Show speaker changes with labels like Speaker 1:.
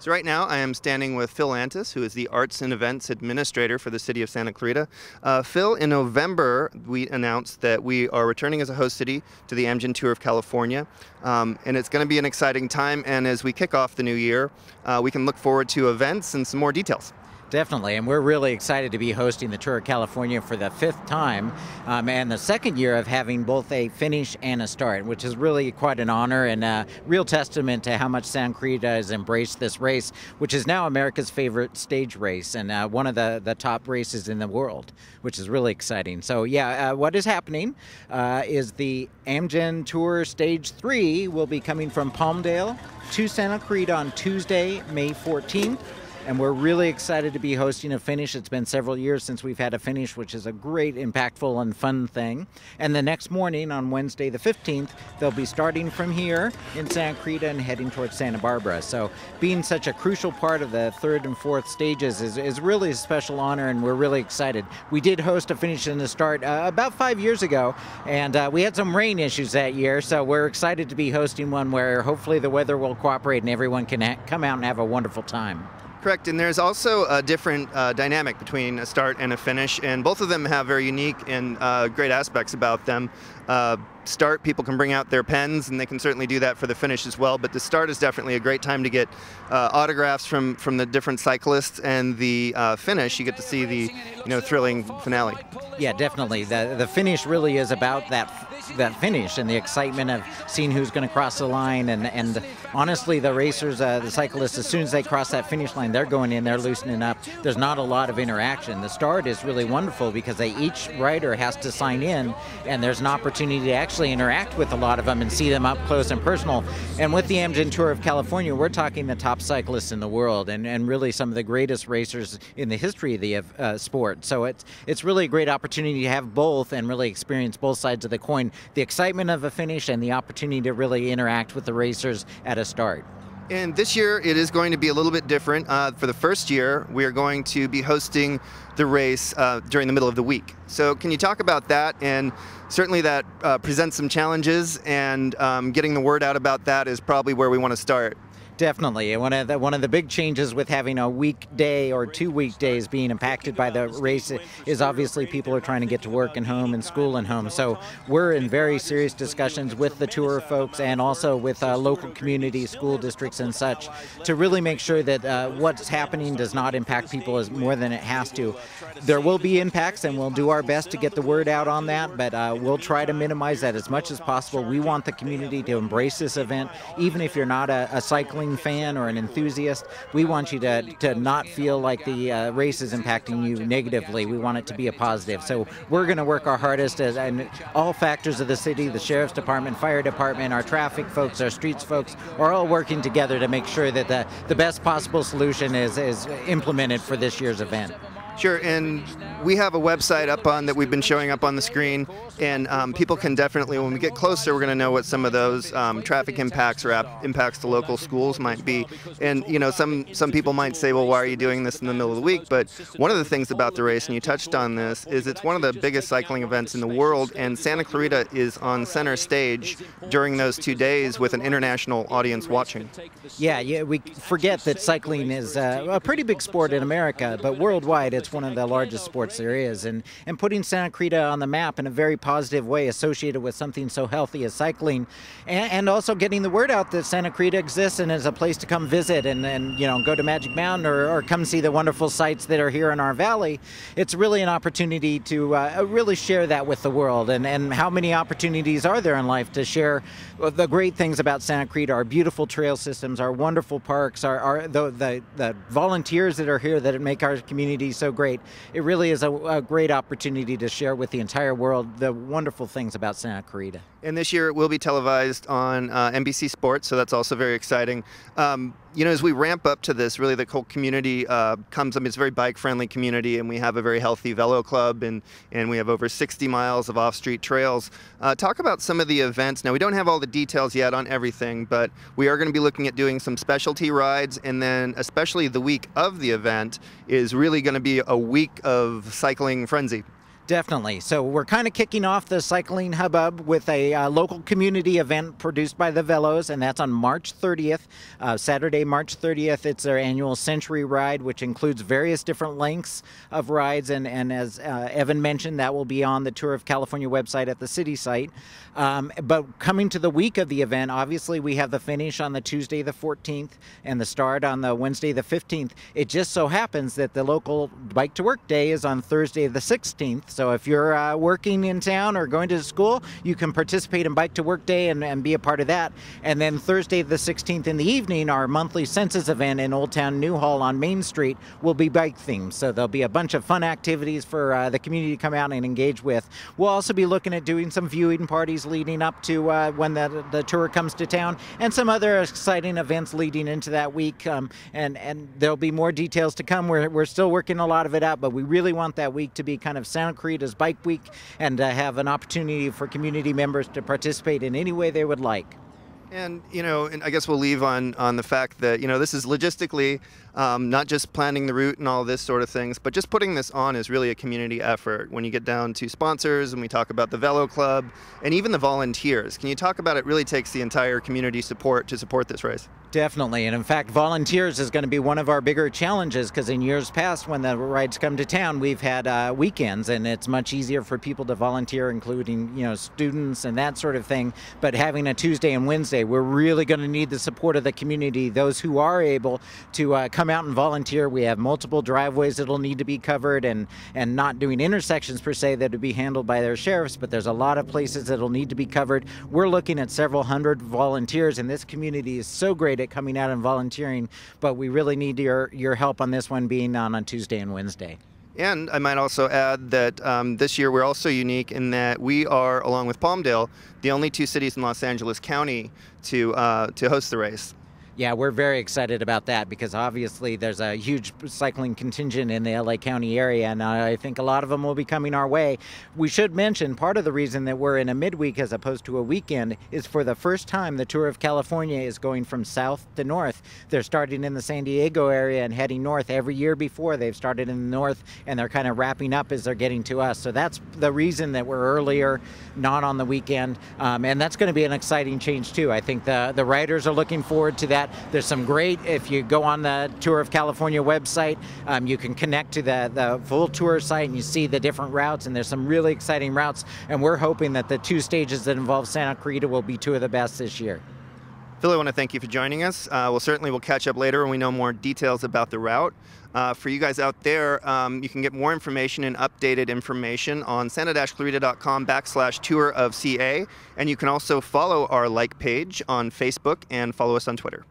Speaker 1: So right now I am standing with Phil Antis, who is the Arts and Events Administrator for the City of Santa Clarita. Phil, in November we announced that we are returning as a host city to the Amgen Tour of California, and it's going to be an exciting time, and as we kick off the new year, we can look forward to events and some more details.
Speaker 2: Definitely, and we're really excited to be hosting the Tour of California for the 5th time, and the 2nd year of having both a finish and a start, which is really quite an honor and a real testament to how much Santa Clarita has embraced this race, which is now America's favorite stage race and one of the top races in the world, which is really exciting. So yeah, what is happening is the Amgen Tour Stage 3 will be coming from Palmdale to Santa Clarita on Tuesday, May 14th. And we're really excited to be hosting a finish. It's been several years since we've had a finish, which is a great, impactful, and fun thing. And the next morning, on Wednesday the 15th, they'll be starting from here in Santa Clarita and heading towards Santa Barbara. So being such a crucial part of the 3rd and 4th stages is really a special honor, and we're really excited. We did host a finish and a start about 5 years ago, and we had some rain issues that year, so we're excited to be hosting one where hopefully the weather will cooperate and everyone can come out and have a wonderful time.
Speaker 1: Correct, and there's also a different dynamic between a start and a finish, and both of them have very unique and great aspects about them. Start, people can bring out their pens, and they can certainly do that for the finish as well, but the start is definitely a great time to get autographs from the different cyclists, and the finish, you get to see the thrilling finale.
Speaker 2: Yeah, definitely. The finish really is about that finish and the excitement of seeing who's going to cross the line, and honestly, the racers, the cyclists, as soon as they cross that finish line, they're going in, they're loosening up. There's not a lot of interaction. The start is really wonderful because each rider has to sign in, and there's an opportunity to actually interact with a lot of them and see them up close and personal. And with the Amgen Tour of California, we're talking the top cyclists in the world and really some of the greatest racers in the history of the sport. So it's really a great opportunity to have both and really experience both sides of the coin, the excitement of a finish and the opportunity to really interact with the racers at a start.
Speaker 1: And this year it is going to be a little bit different. For the first year, we are going to be hosting the race during the middle of the week. So can you talk about that? And certainly that presents some challenges, and getting the word out about that is probably where we want to start.
Speaker 2: Definitely. One of the big changes with having a weekday or 2 weekdays being impacted by the race is obviously people are trying to get to work and home and school and home. So we're in very serious discussions with the tour folks and also with local communities, school districts and such to really make sure that what's happening does not impact people as more than it has to. There will be impacts, and we'll do our best to get the word out on that, but we'll try to minimize that as much as possible. We want the community to embrace this event, even if you're not a cycling fan or an enthusiast. We want you to not feel like the race is impacting you negatively. We want it to be a positive. So we're going to work our hardest, and all factors of the city, the sheriff's department, fire department, our traffic folks, our streets folks, are all working together to make sure that the best possible solution is implemented for this year's event.
Speaker 1: Sure, and we have a website up on that we've been showing up on the screen, and people can definitely, when we get closer, we're going to know what some of those traffic impacts or impacts to local schools might be. And some people might say, well, why are you doing this in the middle of the week? But one of the things about the race, and you touched on this, is it's one of the biggest cycling events in the world, and Santa Clarita is on center stage during those 2 days with an international audience watching.
Speaker 2: Yeah, we forget that cycling is a pretty big sport in America, but worldwide it's one of the largest sports there is, and putting Santa Clarita on the map in a very positive way associated with something so healthy as cycling, and also getting the word out that Santa Clarita exists and is a place to come visit and go to Magic Mountain or come see the wonderful sights that are here in our valley. It's really an opportunity to really share that with the world, and how many opportunities are there in life to share the great things about Santa Clarita, our beautiful trail systems, our wonderful parks, the volunteers that are here that make our community so great. It really is a great opportunity to share with the entire world the wonderful ththings about Santa Clarita.
Speaker 1: And this year it will be televised on NBC Sports, so that's also very exciting. As we ramp up to this, really the whole community comes. It's a very bike-friendly community, and we have a very healthy velo club, and we have over 60 miles of off-street trails. Talk about some of the events. Now, we don't have all the details yet on everything, but we are going to be looking at doing some specialty rides, and then especially the week of the event is really going to be a week of cycling frenzy.
Speaker 2: Definitely. So we're kind of kicking off the cycling hubbub with a local community event produced by the Velos, and that's on March 30th, Saturday, March 30th. It's their annual Century Ride, which includes various different lengths of rides, and as Evan mentioned, that will be on the Tour of California website at the city site. But coming to the week of the event, obviously we have the finish on the Tuesday the 14th and the start on the Wednesday the 15th. It just so happens that the local Bike to Work Day is on Thursday the 16th. So if you're working in town or going to school, you can participate in Bike to Work Day and be a part of that. And then Thursday the 16th in the evening, our monthly census event in Old Town Newhall on Main Street will be bike themed. So there'll be a bunch of fun activities for the community to come out and engage with. We'll also be looking at doing some viewing parties leading up to when the tour comes to town, and some other exciting events leading into that week. And there'll be more details to come. We're still working a lot of it out, but we really want that week to be kind of Santa Clarita's Bike Week, and have an opportunity for community members to participate in any way they would like.
Speaker 1: And, and I guess we'll leave on the fact that, this is logistically not just planning the route and all this sort of things, but just putting this on is really a community effort. When you get down to sponsors and we talk about the Velo Club and even the volunteers, can you talk about it really takes the entire community support to support this race?
Speaker 2: Definitely, and in fact, volunteers is going to be one of our bigger challenges, because in years past, when the rides come to town, we've had weekends, and it's much easier for people to volunteer, including students and that sort of thing. But having a Tuesday and Wednesday, we're really going to need the support of the community, those who are able to come out and volunteer. We have multiple driveways that'll need to be covered, and not doing intersections per se that would be handled by their sheriffs, but there's a lot of places that'll need to be covered. We're looking at several hundred volunteers, and this community is so great at coming out and volunteering, but we really need your help on this one, being on Tuesday and Wednesday.
Speaker 1: And I might also add that this year we're also unique in that we are, along with Palmdale, the only two cities in Los Angeles County to host the race.
Speaker 2: Yeah, we're very excited about that, because obviously there's a huge cycling contingent in the LA County area, and I think a lot of them will be coming our way. We should mention part of the reason that we're in a midweek as opposed to a weekend is for the first time the Tour of California is going from south to north. They're starting in the San Diego area and heading north. Every year before, they've started in the north, and they're kind of wrapping up as they're getting to us. So that's the reason that we're earlier, not on the weekend, and that's going to be an exciting change too. I think the riders are looking forward to that. There's some great, if you go on the Tour of California website, you can connect to the full tour site and you see the different routes, and there's some really exciting routes, and we're hoping that the two stages that involve Santa Clarita will be two of the best this year.
Speaker 1: Phil, I want to thank you for joining us. We'll catch up later when we know more details about the route. For you guys out there, you can get more information and updated information on santa-clarita.com/tour of CA, and you can also follow our like page on Facebook and follow us on Twitter.